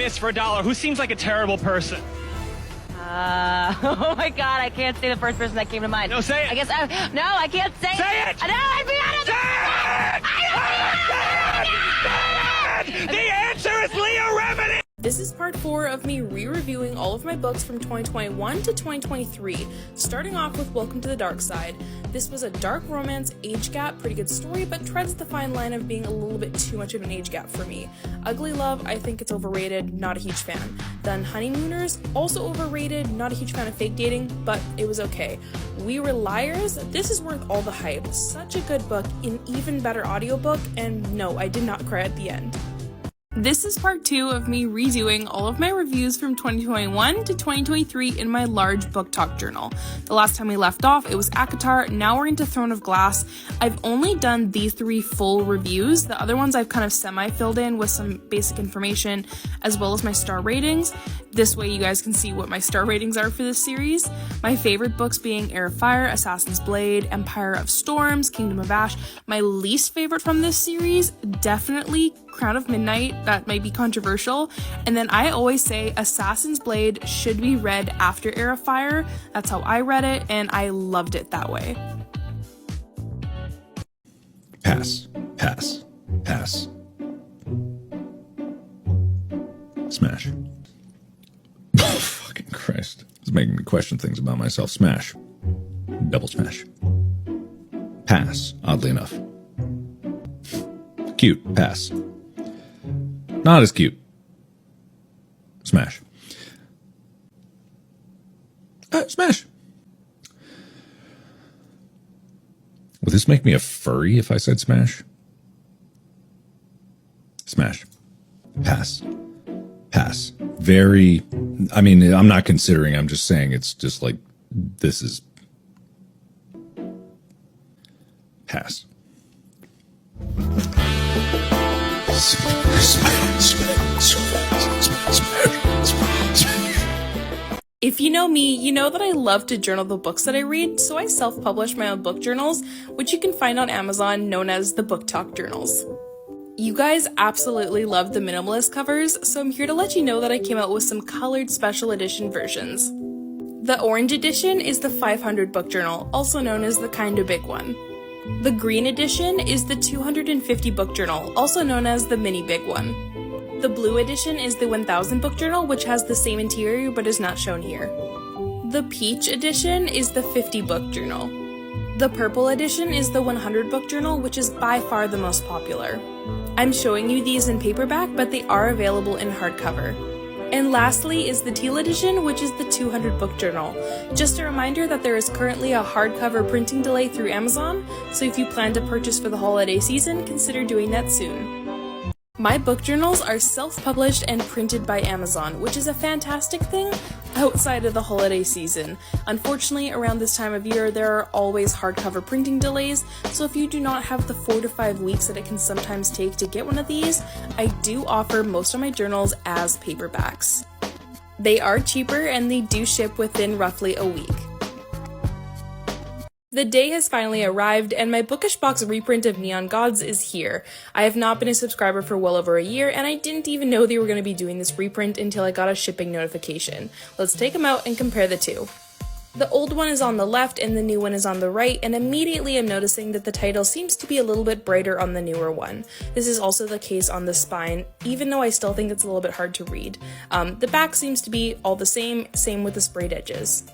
this for $1. Who seems like a terrible person? Oh my God, I can't say the first person that came to mind. No, say it. I guess, no, I can't say it. Say it! No, I'd be honest. Say it! The answer is Leo Remini! This is part 4 of me re-reviewing all of my books from 2021 to 2023, starting off with Welcome to the Dark Side. This was a dark romance, age gap, pretty good story, but treads the fine line of being a little bit too much of an age gap for me. Ugly Love, I think it's overrated, not a huge fan. Then Honeymooners, also overrated, not a huge fan of fake dating, but it was okay. We Were Liars, this is worth all the hype. Such a good book, an even better audiobook, and no, I did not cry at the end. This is part 2 of me redoing all of my reviews from 2021 to 2023 in my large BookTok journal. The last time we left off, it was ACOTAR, now we're into Throne of Glass. I've only done these 3 full reviews. The other ones I've kind of semi-filled in with some basic information, as well as my star ratings. This way you guys can see what my star ratings are for this series. My favorite books being Heir of Fire, Assassin's Blade, Empire of Storms, Kingdom of Ash. My least favorite from this series, definitely Crown of Midnight. That might be controversial. And then I always say Assassin's Blade should be read after Heir of Fire. That's how I read it, and I loved it that way. Pass, pass, pass. Smash. Oh, fucking Christ. It's making me question things about myself. Smash. Double smash. Pass, oddly enough. Cute. Pass. Not as cute. Smash. Smash. Would this make me a furry if I said smash? Smash. Pass. Pass. Very, I mean, I'm not considering, I'm just saying it's just like, this is pass. If you know me, you know that I love to journal the books that I read, so I self-publish my own book journals, which you can find on Amazon, known as the BookTok journals. You guys absolutely love the minimalist covers, so I'm here to let you know that I came out with some colored special edition versions. The orange edition is the 500 book journal, also known as the kinda big one. The green edition is the 250 book journal, also known as the mini big one. The blue edition is the 1000 book journal, which has the same interior but is not shown here. The peach edition is the 50 book journal. The purple edition is the 100 book journal, which is by far the most popular. I'm showing you these in paperback, but they are available in hardcover. And lastly is the teal edition, which is the 200 book journal. Just a reminder that there is currently a hardcover printing delay through Amazon, so if you plan to purchase for the holiday season, consider doing that soon. My book journals are self-published and printed by Amazon, which is a fantastic thing outside of the holiday season. Unfortunately, around this time of year, there are always hardcover printing delays, so if you do not have the 4 to 5 weeks that it can sometimes take to get one of these, I do offer most of my journals as paperbacks. They are cheaper and they do ship within roughly a week. The day has finally arrived, and my Bookish box reprint of Neon Gods is here. I have not been a subscriber for well over a year, and I didn't even know they were going to be doing this reprint until I got a shipping notification. Let's take them out and compare the two. The old one is on the left and the new one is on the right, and immediately I'm noticing that the title seems to be a little bit brighter on the newer one. This is also the case on the spine, even though I still think it's a little bit hard to read. The back seems to be all the same with the sprayed edges.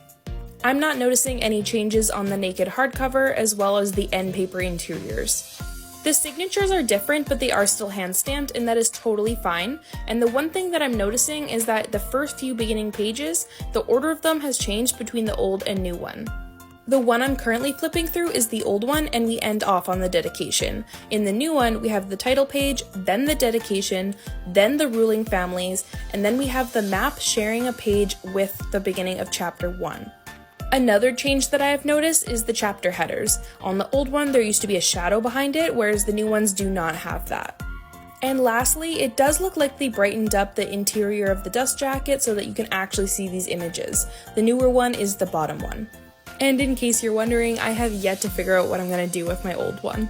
I'm not noticing any changes on the naked hardcover as well as the end paper interiors. The signatures are different, but they are still hand stamped, and that is totally fine. And the one thing that I'm noticing is that the first few beginning pages, the order of them has changed between the old and new one. The one I'm currently flipping through is the old one, and we end off on the dedication. In the new one, we have the title page, then the dedication, then the ruling families, and then we have the map sharing a page with the beginning of chapter 1. Another change that I have noticed is the chapter headers. On the old one, there used to be a shadow behind it, whereas the new ones do not have that. And lastly, it does look like they brightened up the interior of the dust jacket so that you can actually see these images. The newer one is the bottom one. And in case you're wondering, I have yet to figure out what I'm going to do with my old one.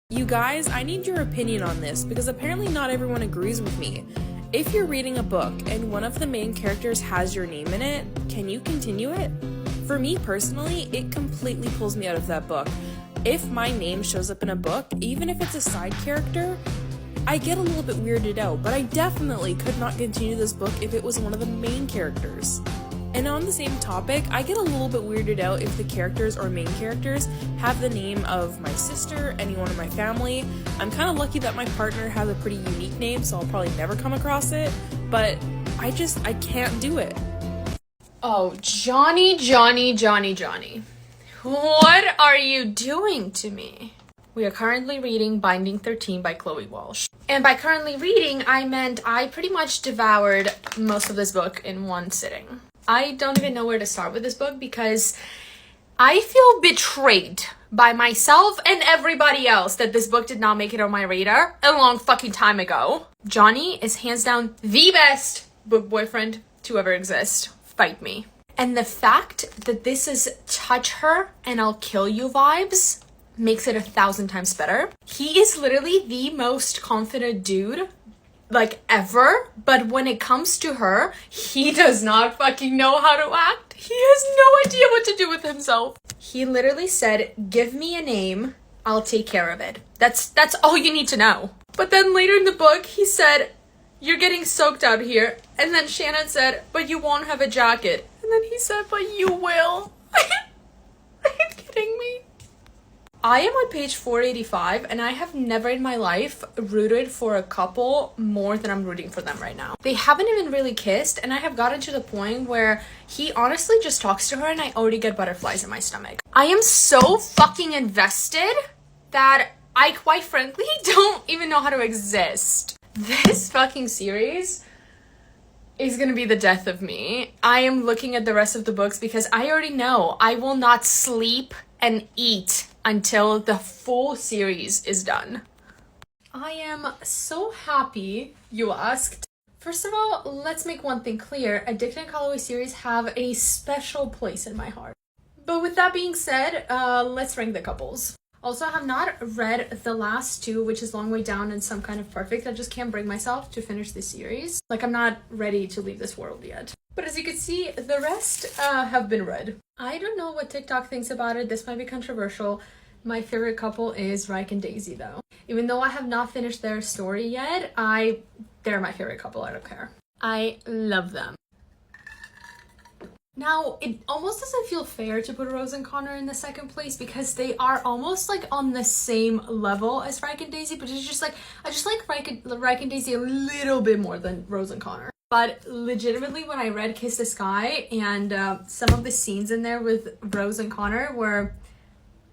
You guys, I need your opinion on this because apparently not everyone agrees with me. If you're reading a book and one of the main characters has your name in it, can you continue it? For me personally, it completely pulls me out of that book. If my name shows up in a book, even if it's a side character, I get a little bit weirded out, but I definitely could not continue this book if it was one of the main characters. And on the same topic, I get a little bit weirded out if the characters or main characters have the name of my sister, anyone in my family. I'm kind of lucky that my partner has a pretty unique name, so I'll probably never come across it, but I can't do it. Oh, Johnny. What are you doing to me? We are currently reading Binding 13 by Chloe Walsh. And by currently reading, I meant I pretty much devoured most of this book in one sitting. I don't even know where to start with this book because I feel betrayed by myself and everybody else that this book did not make it on my radar a long fucking time ago. Johnny is hands down the best book boyfriend to ever exist. Fight me. And the fact that this is touch her and I'll kill you vibes makes it 1,000 times better. He is literally the most confident dude like ever, but when it comes to her, he does not fucking know how to act. He has no idea what to do with himself. He literally said, "Give me a name, I'll take care of it." That's all you need to know. But then later in the book, he said, "You're getting soaked out here." And then Shannon said, "But you won't have a jacket." And then he said, "But you will." Are you kidding me? I am on page 485 and I have never in my life rooted for a couple more than I'm rooting for them right now. They haven't even really kissed and I have gotten to the point where he honestly just talks to her and I already get butterflies in my stomach. I am so fucking invested that I quite frankly don't even know how to exist. This fucking series is gonna be the death of me. I am looking at the rest of the books because I already know I will not sleep and eat until the full series is done. I am so happy you asked. First of all, let's make one thing clear. Addicted and Callaway series have a special place in my heart. But with that being said, let's rank the couples. Also, I have not read the last two, which is Long Way Down and Some Kind of Perfect. I just can't bring myself to finish this series. Like, I'm not ready to leave this world yet. But as you can see, the rest have been read. I don't know what TikTok thinks about it. This might be controversial. My favorite couple is Ryke and Daisy, though. Even though I have not finished their story yet, they're my favorite couple. I don't care. I love them. Now, it almost doesn't feel fair to put Rose and Connor in the second place because they are almost like on the same level as Ryke and Daisy, but it's just like, I just like Ryke and Daisy a little bit more than Rose and Connor. But legitimately, when I read Kiss the Sky and some of the scenes in there with Rose and Connor were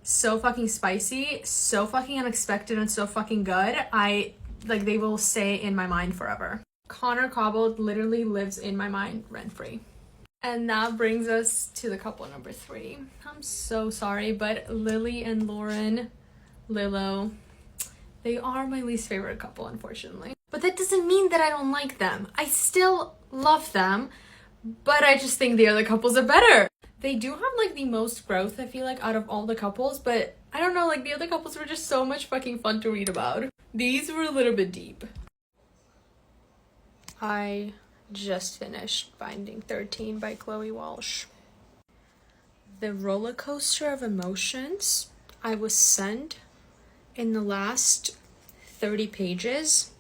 so fucking spicy, so fucking unexpected, and so fucking good, they will stay in my mind forever. Connor Cobbled literally lives in my mind rent-free. And that brings us to the couple number 3. I'm so sorry, but Lily and Lauren, Lilo, they are my least favorite couple, unfortunately. But that doesn't mean that I don't like them. I still love them, but I just think the other couples are better. They do have like the most growth, I feel like, out of all the couples, but I don't know, like the other couples were just so much fucking fun to read about. These were a little bit deep. I just finished Binding 13 by Chloe Walsh. The roller coaster of emotions I was sent in the last 30 pages.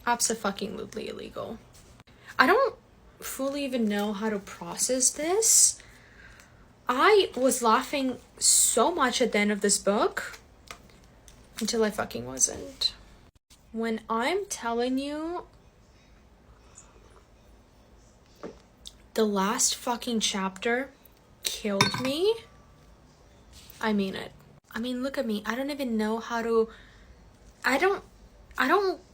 Abso-fucking-lutely illegal. I don't fully even know how to process this. I was laughing so much at the end of this book until I fucking wasn't. When I'm telling you, the last fucking chapter killed me, I mean it. I mean, look at me. I don't even know how to... I don't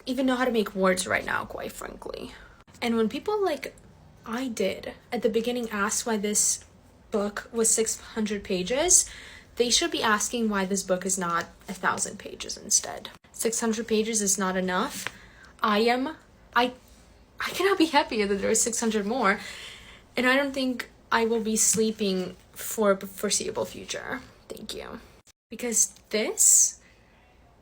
even know how to make words right now, quite frankly. And when people like I did at the beginning asked why this book was 600 pages, they should be asking why this book is not 1,000 pages instead. 600 pages is not enough. I cannot be happier that there is 600 more. And I don't think I will be sleeping for a foreseeable future. Thank you. Because this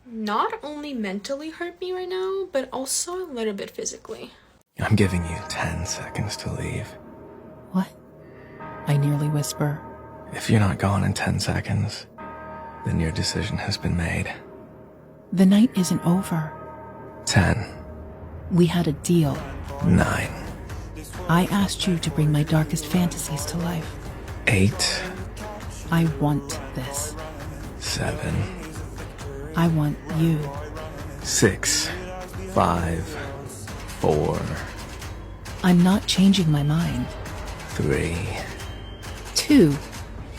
not only mentally hurt me right now, but also a little bit physically. I'm giving you 10 seconds to leave. What? I nearly whisper. If you're not gone in 10 seconds, then your decision has been made. The night isn't over. 10, We had a deal. 9, I asked you to bring my darkest fantasies to life. 8, I want this. 7, I want you. 6, 5, 4, I'm not changing my mind. 3. 2,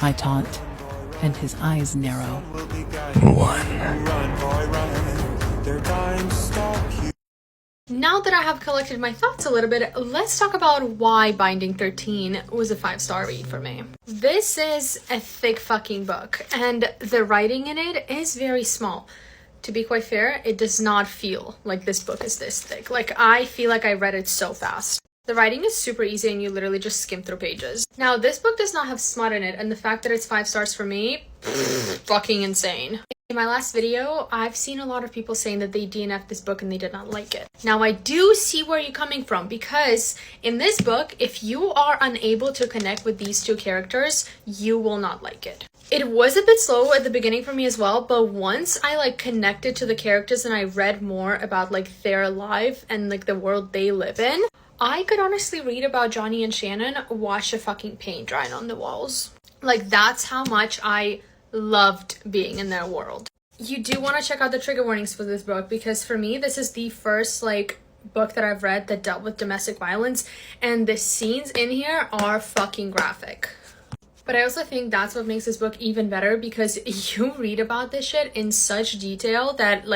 I taunt, and his eyes narrow. 1. Now that I have collected my thoughts a little bit, let's talk about why Binding 13 was a 5-star read for me. This is a thick fucking book, and the writing in it is very small. To be quite fair, it does not feel like this book is this thick. Like, I feel like I read it so fast. The writing is super easy and you literally just skim through pages. Now, this book does not have smut in it, and the fact that it's 5 stars for me, fucking insane. In my last video, I've seen a lot of people saying that they DNF'd this book and they did not like it. Now, I do see where you're coming from, because in this book, if you are unable to connect with these two characters, you will not like it. It was a bit slow at the beginning for me as well, but once I connected to the characters and I read more about their life and the world they live in, I could honestly read about Johnny and Shannon, watch the fucking paint drying on the walls. That's how much I loved being in their world. You do want to check out the trigger warnings for this book, because for me, this is the first book that I've read that dealt with domestic violence, and the scenes in here are fucking graphic. But I also think that's what makes this book even better, because you read about this shit in such detail that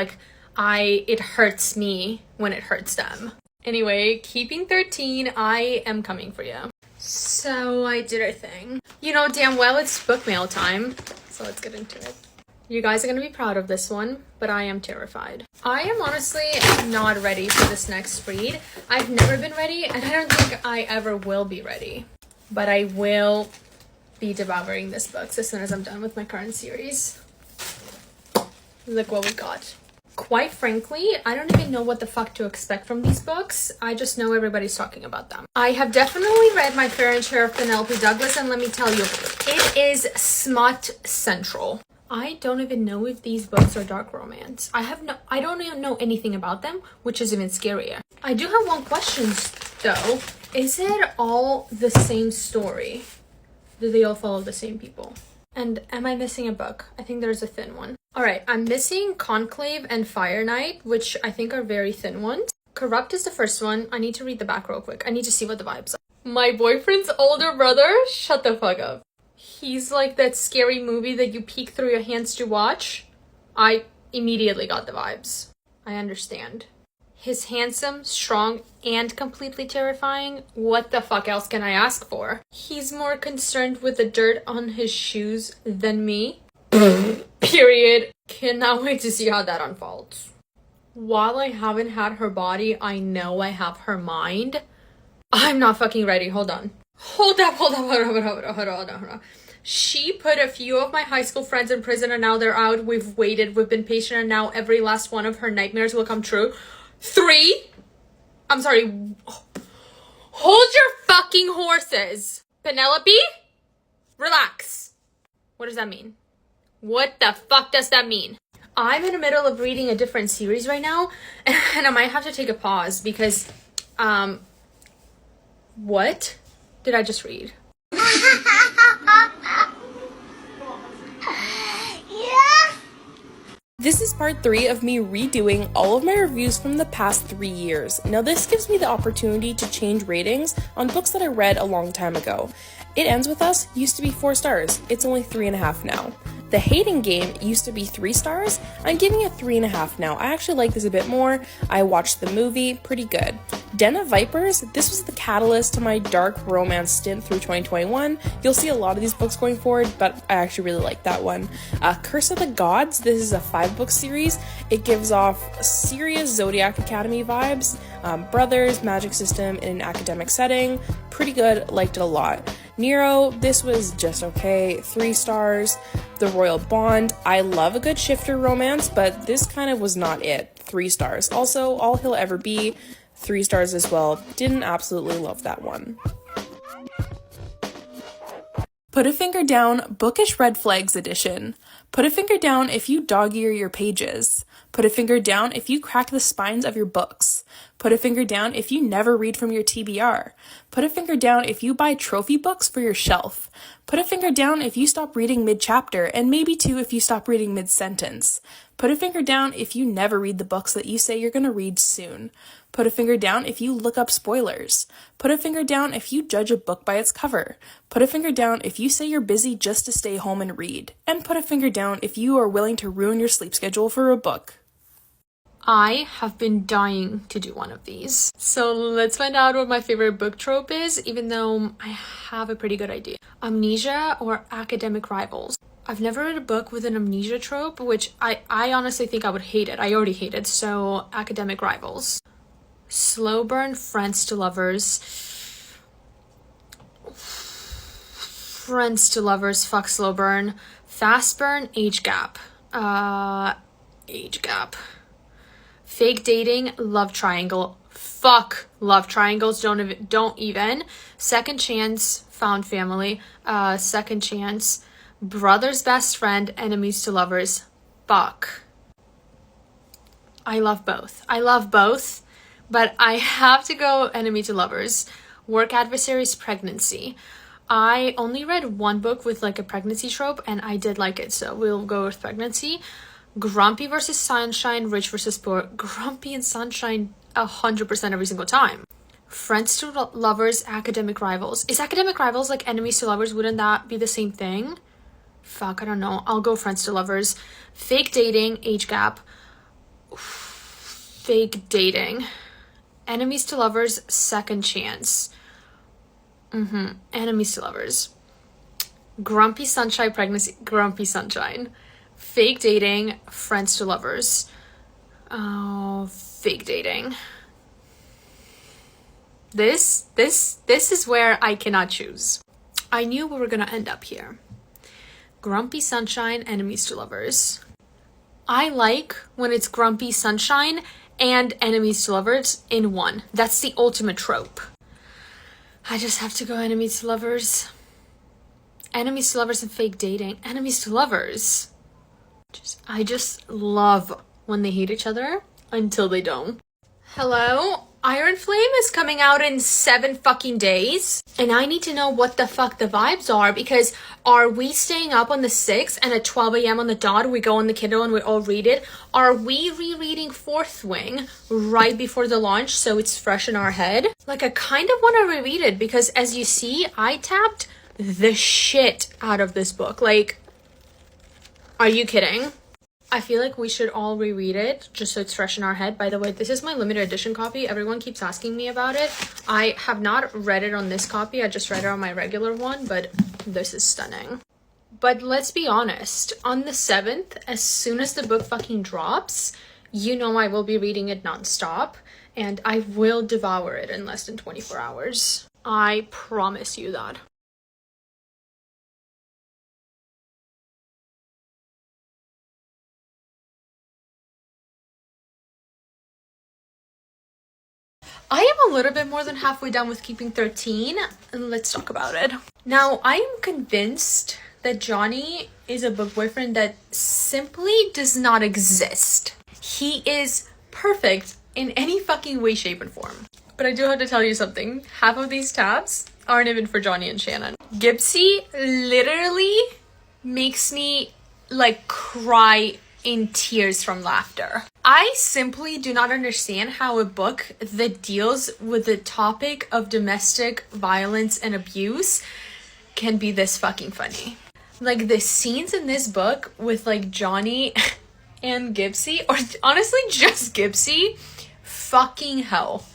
it hurts me when it hurts them. Anyway, keeping 13, I am coming for you. So I did a thing. You know damn well it's book mail time, so let's get into it. You guys are gonna be proud of this one, but I am terrified. I am honestly not ready for this next read. I've never been ready, and I don't think I ever will be ready. But I will be devouring this book as soon as I'm done with my current series. Look what we got. Quite frankly, I don't even know what the fuck to expect from these books. I just know everybody's talking about them. I have definitely read my fair share of Penelope Douglas, and let me tell you, it is smut central. I don't even know if these books are dark romance. I don't even know anything about them, which is even scarier. I do have one question though. Is it all the same story? Do they all follow the same people? And am I missing a book? I think there's a thin one. Alright, I'm missing Conclave and Fire Knight, which I think are very thin ones. Corrupt is the first one. I need to read the back real quick. I need to see what the vibes are. My boyfriend's older brother? Shut the fuck up. He's like that scary movie that you peek through your hands to watch. I immediately got the vibes. I understand. He's handsome, strong, and completely terrifying. What the fuck else can I ask for? He's more concerned with the dirt on his shoes than me. Period. Cannot wait to see how that unfolds. While I haven't had her body, I know I have her mind. I'm not fucking ready. Hold on. Hold on. She put a few of my high school friends in prison and now they're out. We've waited. We've been patient, and now every last one of her nightmares will come true. 3? I'm sorry. Hold your fucking horses. Penelope? Relax. What does that mean? What the fuck does that mean? I'm in the middle of reading a different series right now, and I might have to take a pause because, what did I just read? This is part 3 of me redoing all of my reviews from the past 3 years. Now this gives me the opportunity to change ratings on books that I read a long time ago. It Ends With Us used to be 4 stars, it's only 3.5 now. The Hating Game used to be 3 stars, I'm giving it 3.5 now. I actually like this a bit more. I watched the movie, pretty good. Den of Vipers, this was the catalyst to my dark romance stint through 2021. You'll see a lot of these books going forward, but I actually really like that one. Curse of the Gods, this is a 5-book series. It gives off serious Zodiac Academy vibes. Brothers, magic system in an academic setting. Pretty good, liked it a lot. Nero, this was just okay, 3 stars. The Royal Bond, I love a good shifter romance, but this kind of was not it, 3 stars. Also, All He'll Ever Be, 3 stars as well. Didn't absolutely love that one. Put a Finger Down, Bookish Red Flags edition. Put a finger down if you dog-ear your pages. Put a finger down if you crack the spines of your books. Put a finger down if you never read from your TBR. Put a finger down if you buy trophy books for your shelf. Put a finger down if you stop reading mid-chapter, and maybe too if you stop reading mid-sentence. Put a finger down if you never read the books that you say you're going to read soon. Put a finger down if you look up spoilers. Put a finger down if you judge a book by its cover. Put a finger down if you say you're busy just to stay home and read. And put a finger down if you are willing to ruin your sleep schedule for a book. I have been dying to do one of these. So let's find out what my favorite book trope is, even though I have a pretty good idea. Amnesia or academic rivals. I've never read a book with an amnesia trope, which I honestly think I would hate it. I already hate it, so academic rivals. Slow burn, friends to lovers. Friends to lovers, fuck slow burn. Fast burn, age gap. Age gap. Fake dating, love triangle. Fuck love triangles, don't even. Second chance, found family. Second chance, brother's best friend, enemies to lovers. Fuck. I love both. But I have to go enemy to lovers. Work adversaries, pregnancy. I only read one book with like a pregnancy trope and I did like it, so we'll go with pregnancy. Grumpy versus sunshine, rich versus poor. Grumpy and sunshine 100% every single time. Friends to lovers, academic rivals. Is academic rivals like enemies to lovers? Wouldn't that be the same thing? Fuck, I don't know. I'll go friends to lovers. Fake dating, age gap. Fake dating. Enemies to lovers, second chance. Enemies to lovers. Grumpy sunshine, pregnancy, grumpy sunshine. Fake dating, friends to lovers. Oh, fake dating. This is where I cannot choose. I knew we were gonna end up here. Grumpy sunshine, enemies to lovers. I like when it's grumpy sunshine and enemies to lovers in one. That's the ultimate trope. I just have to go enemies to lovers. Enemies to lovers and fake dating. Enemies to lovers. I just love when they hate each other until they don't. Hello? Iron Flame is coming out in 7 fucking days. And I need to know what the fuck the vibes are, because are we staying up on the 6th and at 12 a.m. on the dot we go on the Kindle and we all read it? Are we rereading Fourth Wing right before the launch so it's fresh in our head? Like, I kind of want to reread it because, as you see, I tapped the shit out of this book. Like, are you kidding? I feel like we should all reread it just so it's fresh in our head. By the way, this is my limited edition copy. Everyone keeps asking me about it. I have not read it on this copy. I just read it on my regular one, but this is stunning. But let's be honest. On the 7th, as soon as the book fucking drops, you know I will be reading it nonstop, and I will devour it in less than 24 hours. I promise you that. I am a little bit more than halfway done with Keeping 13, and let's talk about it. Now, I am convinced that Johnny is a book boyfriend that simply does not exist. He is perfect in any fucking way, shape, and form. But I do have to tell you something. Half of these tabs aren't even for Johnny and Shannon. Gypsy literally makes me, like, cry in tears from laughter. I simply do not understand how a book that deals with the topic of domestic violence and abuse can be this fucking funny. Like, the scenes in this book with, like, Johnny and Gypsy, or honestly just Gypsy, fucking hell.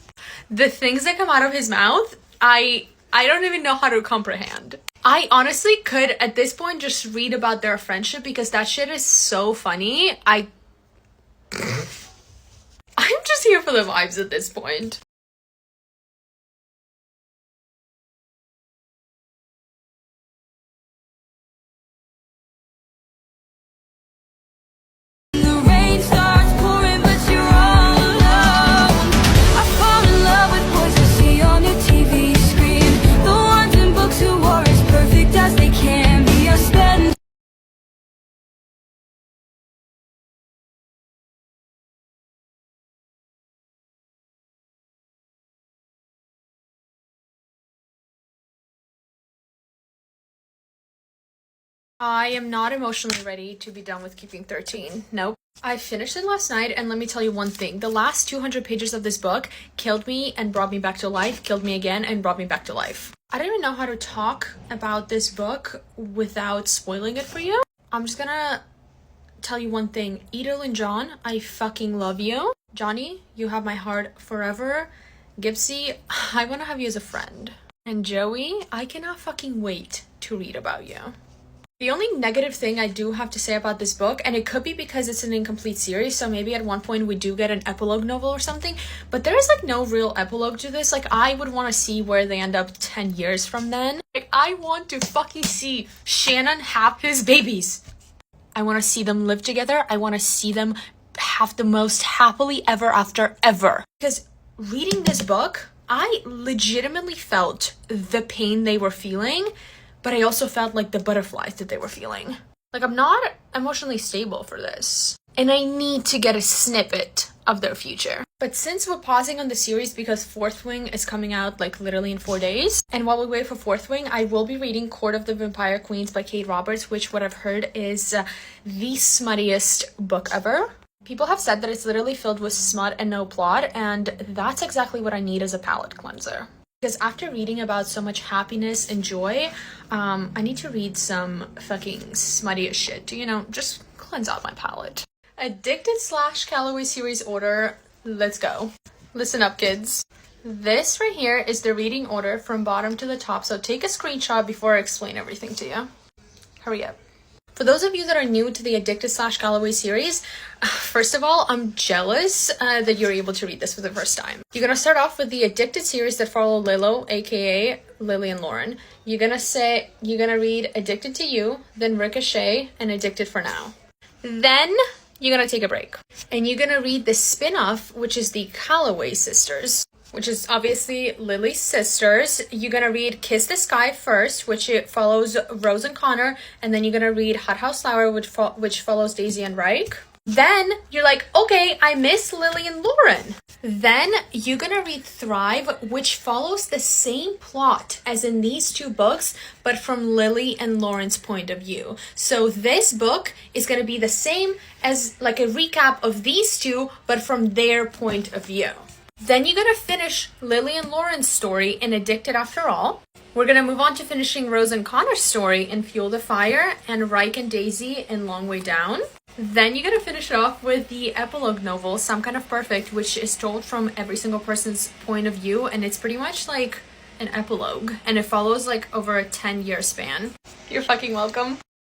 the things that come out of his mouth, I don't even know how to comprehend. I honestly could at this point just read about their friendship because that shit is so funny. I'm just here for the vibes at this point. The rain starts pouring, but you're all alone. I fall in love with boys I see on your TV screen. The ones in books who are as perfect as they can be. I spend I am not emotionally ready to be done with Keeping 13. Nope. I finished it last night, and let me tell you one thing. The last 200 pages of this book killed me and brought me back to life, killed me again and brought me back to life. I don't even know how to talk about this book without spoiling it for you. I'm just gonna tell you one thing. Edel and John, I fucking love you. Johnny, you have my heart forever. Gipsy, I want to have you as a friend. And Joey, I cannot fucking wait to read about you. The only negative thing I do have to say about this book, and it could be because it's an incomplete series, so maybe at one point we do get an epilogue novel or something, but there is like no real epilogue to this. Like, I would want to see where they end up 10 years from then. Like, I want to fucking see Shannon have his babies. I want to see them live together. I want to see them have the most happily ever after ever. Because reading this book, I legitimately felt the pain they were feeling, but I also felt like the butterflies that they were feeling. Like, I'm not emotionally stable for this. And I need to get a snippet of their future. But since we're pausing on the series because Fourth Wing is coming out like literally in 4 days, and while we wait for Fourth Wing, I will be reading Court of the Vampire Queens by Kate Roberts, which what I've heard is the smuttiest book ever. People have said that it's literally filled with smut and no plot, and that's exactly what I need as a palate cleanser. Because after reading about so much happiness and joy, I need to read some fucking smutty shit to, you know, just cleanse out my palate. Addicted / Callaway series order. Let's go. Listen up, kids. This right here is the reading order from bottom to the top, so take a screenshot before I explain everything to you. Hurry up. For those of you that are new to the Addicted / Callaway series, first of all, I'm jealous that you're able to read this for the first time. You're gonna start off with the Addicted series that follow Lilo, aka Lily and Lauren. You're gonna read Addicted to You, then Ricochet, and Addicted for Now. Then you're gonna take a break. And you're gonna read the spin-off, which is the Callaway sisters, which is obviously Lily's sisters. You're gonna read Kiss the Sky first, which it follows Rose and Connor, and then you're gonna read Hot House Flower, which follows Daisy and Reich. Then you're like, okay, I miss Lily and Lauren. Then you're gonna read Thrive, which follows the same plot as in these two books, but from Lily and Lauren's point of view. So this book is gonna be the same as like a recap of these two, but from their point of view. Then you're gonna finish Lily and Lauren's story in Addicted After All. We're gonna move on to finishing Rose and Connor's story in Fuel the Fire, and Reich and Daisy in Long Way Down. Then you're gonna finish it off with the epilogue novel, Some Kind of Perfect, which is told from every single person's point of view, and it's pretty much like an epilogue, and it follows like over a 10-year span. You're fucking welcome.